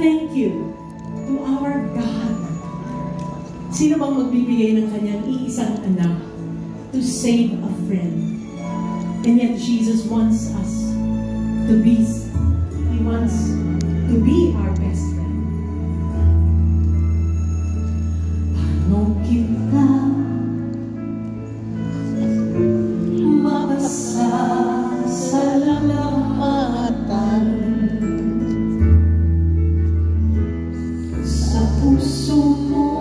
thank you to our God. Sino bang magbibigay ng kanyang iisang anak to save a friend? And yet Jesus wants us to be, He wants to be our best friend. Paano kita mapasasalamatan sa puso mo?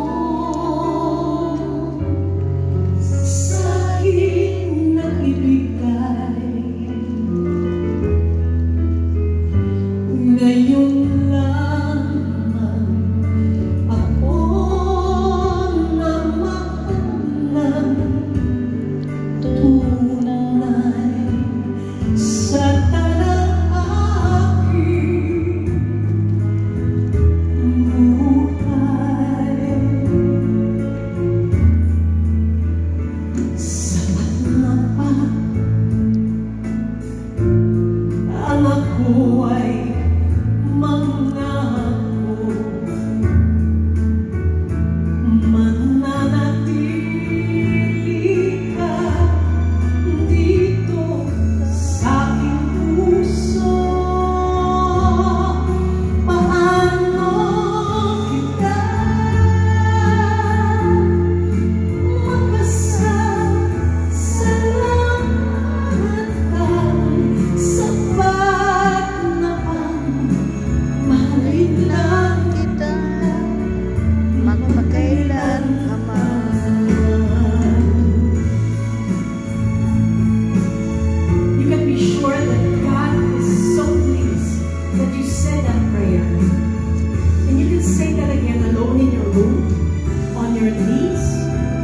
Ngayon lamang ako na mahal ng tunay sa aking buhay. Sapat na ba ang ako ay mananatili ka dito sa aking puso? Paano kita mapasasalamatan? Sapat na bang mahalin lang kita magpakailan naman? You can be sure that God is so pleased that you said that prayer. And you can say that again alone in your room, on your knees,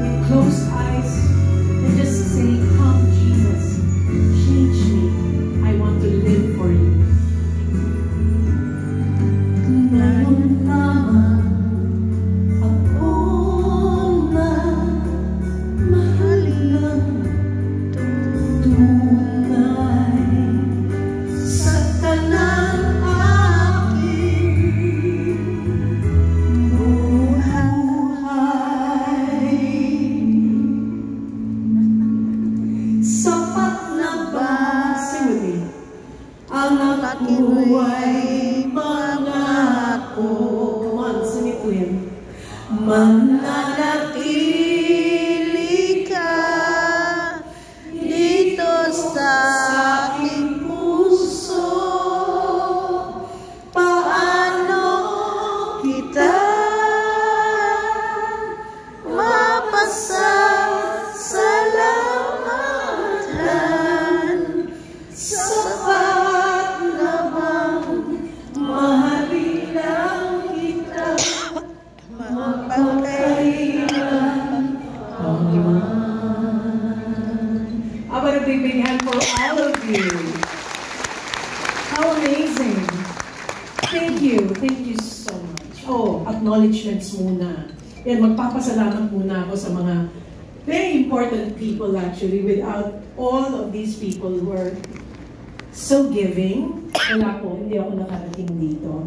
with closed eyes, and just say, "Come, Jesus, change me. I want to live for you." Ngayon lamang ako na mahalin ng tunay sa tanang aking buhay. Sapat na ba, sing with me, ang ako'y mangako? Come on, sing it to Him. Mananatili ka dito sa aking puso. Paano kita mapasasalamatan? Sapat na bang mahalin lang kita magpakailan naman? How about a big hand for all of you? How amazing! Thank you so much. Oh, acknowledgements muna. Yan, magpapasalamat muna ako sa mga very important people actually. Without all of these people who are so giving, wala po, hindi ako nakarating dito.